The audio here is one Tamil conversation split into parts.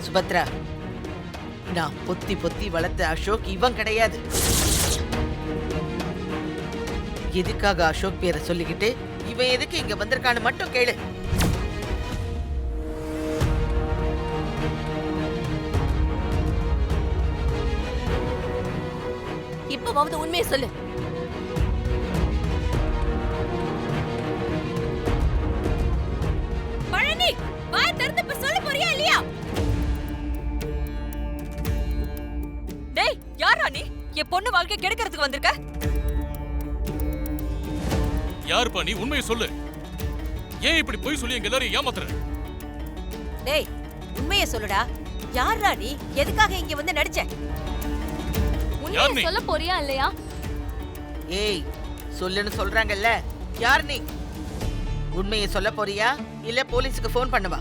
சுபத்ரா, நான் பொத்தி பொத்தி வளர்த்த அசோக் இவன் கிடையாது. எதுக்காக அசோக் பேரை சொல்லிக்கிட்டு இவன் எதுக்கு இங்க வந்திருக்கான்னு மட்டும் கேளு. இப்பவாவது உண்மையை சொல்லு. பழனி, வாய் திறந்து இப்ப சொல்ல போறியா இல்லையா? டேய், யாரா நீ? என் பொண்ணு வாழ்க்கை கெடுக்கிறதுக்கு வந்திருக்க? யாருப்பா நீ? உண்மையை சொல்லு. ஏன் இப்படி போய் சொல்லி எங்க எல்லாரையும் ஏமாத்துற? டேய், உண்மையை சொல்லுடா. யாரா நீ? எதுக்காக இங்க வந்து நடிச்ச? உண்மையை சொல்ல போறியா இல்லையா? ஏய், சொல்லுன்னு சொல்றாங்கல்ல, யார் நீ? உண்மையை சொல்ல போறியா இல்ல போலீஸுக்கு போன் பண்ணவா?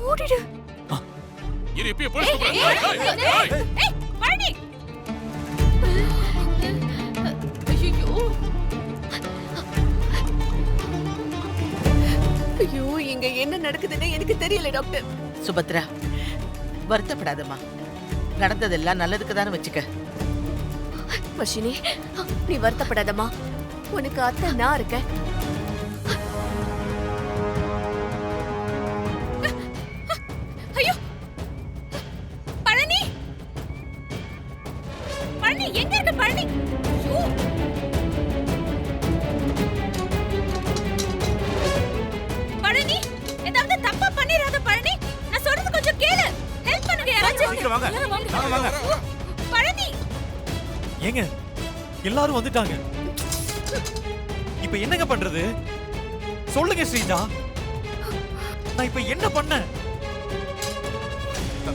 ஓடிடு. இரு, இப்பயே போலீஸ் கூப்பிடுறேன். ஏய், பழனி. ஐயோ, இங்க என்ன நடக்குதுன்னு எனக்கு தெரியல டாக்டர். சுபத்ரா, வருத்தப்படாதம்மா. நடந்ததெல்லாம் நல்லதுக்கு தானே வச்சுக்க. வர்ஷினி, நீ வருத்தப்படாதம்மா. உனக்கு அத்தை நான் இருக்கேன். ஐயோ, பழனி, பழனி எங்க இருக்க? பழனி, ஐயோ. பழனி, ஏதாவது தப்பா பண்ணிராத பழனி. நான் சொல்றது கொஞ்சம் கேளு. ஹெல்ப் பண்ணுங்க யாராச்சும். வாங்க. பழனி, ஏங்க எல்லாரும் வந்துட்டாங்க. இப்ப என்னங்க பண்றது? சொல்லுங்க ஸ்ரீஜா, நான் இப்ப என்ன பண்ண?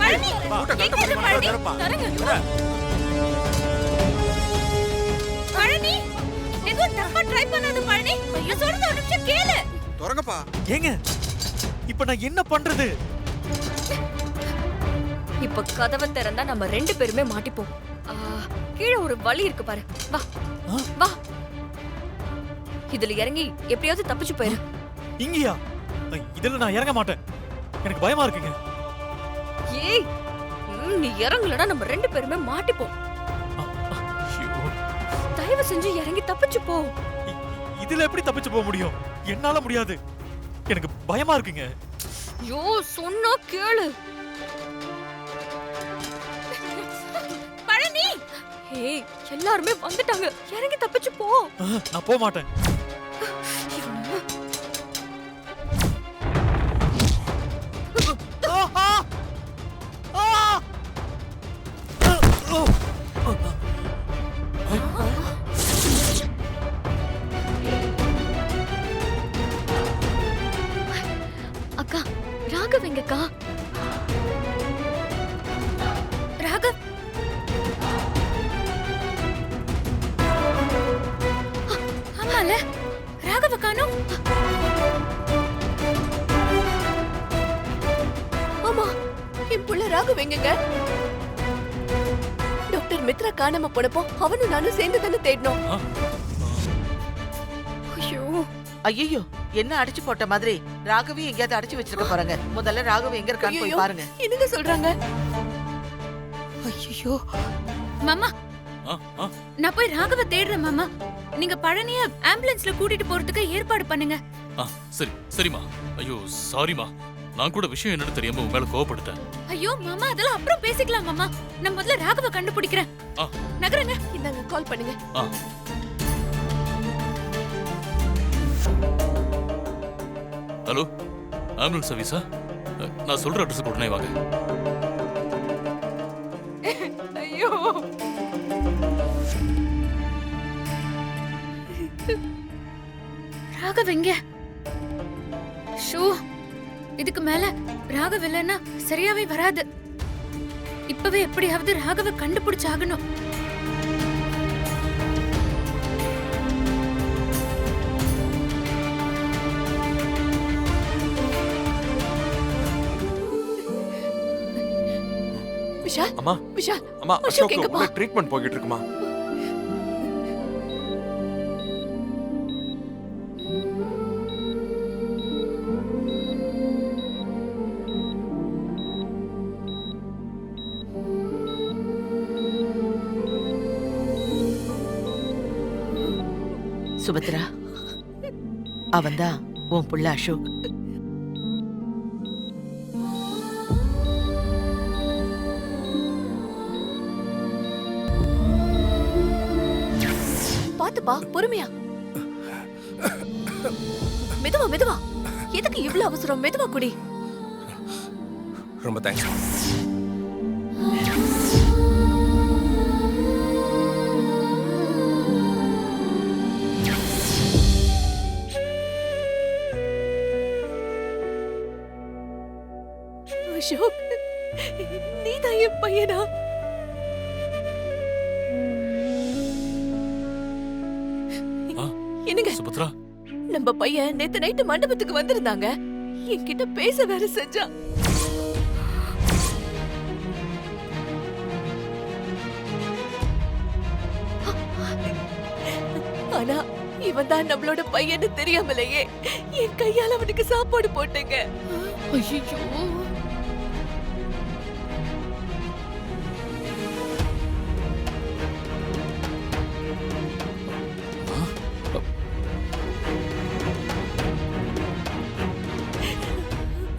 பழனி, எங்க இருக்க பழனி? தரங்க. பழனி, ஏதோ தப்பா ட்ரை பண்ணாத பழனி. நான் சொல்றது ஒரு நிமிஷம் கேளு. தொடங்கப்பா. ஏங்க இப்ப நான் என்ன பண்றது? இப்ப கதவை திறந்தா நம்ம ரெண்டு பேருமே மாட்டிப்போம். கீழே ஒரு வழி இருக்கு பாரு. வா வா, இதுல இறங்கி எப்படியாவது தப்பிச்சு போயிரு. இங்கயா? இதுல நான் இறங்க மாட்டேன், எனக்கு பயமா இருக்குங்க. ஏய், நீ இறங்கலனா நம்ம ரெண்டு பேருமே மாட்டிப்போம். தயவு செஞ்சு இறங்கி தப்பிச்சு போ. இதுல எப்படி தப்பிச்சு போக முடியும்? என்னால முடியாது, எனக்கு பயமா இருக்குங்க. யோ, சொன்னா கேளு. பழனி, ஏய், எல்லாரும் வந்துட்டாங்க, இறங்கி தப்பிச்சு போ. நான் போக மாட்டேன். அக்கா, ராகவ் எங்கக்கா? ராகவ், ஆமால, ராகவ காணோம். ஆமா, என் புள்ள ராகவ் எங்கங்க? டாக்டர் மித்ரா காணாம போனப்போ அவனும் நானும் சேர்ந்து தானே தேடணும். ஐயோ ஐயோ, என்ன அடிச்சு போட்ட மாதிரி ராகவி எங்கயாவது அடிச்சு வச்சிருக்க போறாங்க. முதல்ல ராகவி எங்க இருக்கான்னு போய் பாருங்க. என்னங்க சொல்றாங்க? ஐயோ மாமா, நான் போய் ராகவ தேடுறேன் மாமா. நீங்க பழனிய ஆம்புலன்ஸ்ல கூட்டிட்டு போறதுக்கு ஏற்பாடு பண்ணுங்க. சரி சரிமா. ஐயோ சாரிமா, நான் கூட விஷயம் என்னன்னு தெரியாம உங்க மேல கோவப்படுத்தேன். ஐயோ மாமா, அதெல்லாம் அப்புறம் பேசிக்கலாம் மாமா. நான் முதல்ல ராகவ கண்டுபிடிக்கிறேன். நகருங்க. இந்தாங்க, கால் பண்ணுங்க. ஹலோ, ஆம்புலன்ஸ் சர்வீஸா? நான் சொல்ற அட்ரஸ் உடனே வாங்க. ஐயோ, ராகவ் எங்க? ஷோ, இதுக்கு மேல ராகவ் இல்லைன்னா சரியாவே வராது. இப்பவே எப்படியாவது ராகவ கண்டுபிடிச்சாகணும். விஷால், அம்மா, விஷால், அம்மா, அசோக் அசோக் எங்கப்பா? உள்ள ட்ரீட்மெண்ட் போயிட்டு இருக்குமா? சுபத்ரா, அவன்தான் உன் புள்ள அசோக். பாத்துப்பா, பொறுமையா. மெதுவா மெதுவா. எதுக்கு இவ்ளோ அவசரம்? மெதுவா குடி. ரொம்ப தேங்க்ஸ். அசோக், நீதான் என் பையனா? ஆ, என்னங்க, சுபத்ரா, நம்ம பையன் நேத்து நைட்டு மண்டபத்துக்கு வந்திருந்தாங்க. என்கிட்ட பேச வேற செஞ்சான். ஆனா இவன் தான் நம்மளோட பையன்னு தெரியாமலேயே என் கையால அவனுக்கு சாப்பாடு போட்டேங்க. ஐயோ,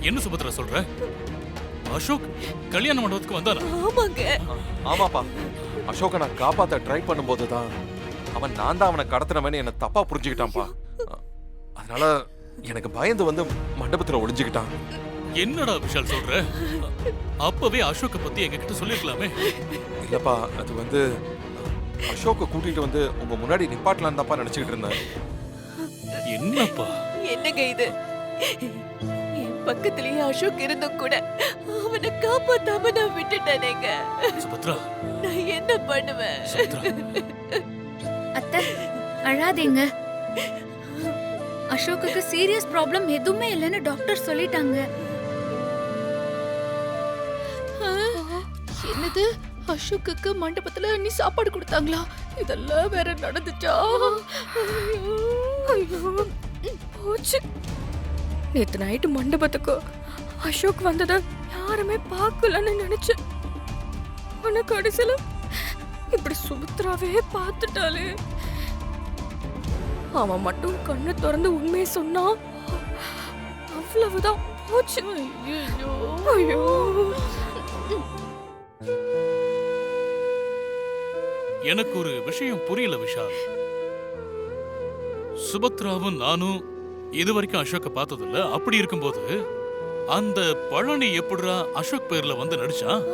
என்ன சுபத்ரா சொல்ற? அசோக் கல்யாண மண்டபத்துக்கு வந்தானா? ஆமாங்க. ஆமாப்பா, அசோகை நான் காப்பாத்த ட்ரை பண்ணும்போது தான் நான் தான் அவனை கடத்தினவன்னு என்ன தப்பா புரிஞ்சுக்கிட்டான்ப்பா. அதனால எனக்கு பயந்து வந்து மண்டபத்துல ஒளிஞ்சுக்கிட்டான். என்னடா விஷால் சொல்ற? அப்பவே அசோக்க பத்தி எங்ககிட்ட சொல்லிருக்கலாமே. இல்லப்பா, அது அசோக்கை கூட்டிட்டு வந்து உங்க முன்னாடி நிப்பாட்டலாம் தான்ப்பா நினைச்சுக்கிட்டு இருந்தேன். என்னப்பா என்னங்க இது? என் பக்கத்துலயே அசோக் இருந்தும் கூட அவனை காப்பாத்தாம நான் விட்டுட்டேனேங்க. சுபத்ரா, நான் என்ன பண்ணுவேன்? சுபத்ரா, அத்தை, அழாதீங்க. அசோக்குக்கு சீரியஸ் ப்ராப்ளம் எதுவுமே இல்லைன்னு டாக்டர் சொல்லிட்டாங்க. என்னது? அசோக்குக்கு மண்டபத்துல நீ சாப்பாடு கொடுத்தாங்களா? இதெல்லாம் வேற நடந்துச்சா? ஐயோ, போச்சு. நேத்து நைட்டு மண்டபத்துக்கு அசோக் வந்தத யாருமே பார்க்கலன்னு நினைச்சேன். ஆனா கடைசியில இப்படி சுபத்ராவே பார்த்துட்டாலே. அவன் மட்டும் கண்ணை திறந்து உண்மையை சொன்னா அவ்வளவுதான், போச்சு. ஐயோ ஐயோ. எனக்கு ஒரு விஷயம் புரியல விஷால். சுபத்ராவும் நானும் இதுவரைக்கும் அசோக்க பார்த்ததில்ல. அப்படி இருக்கும்போது அந்த பழனி எப்படிடா அசோக் பேர்ல வந்து நடிச்சான்?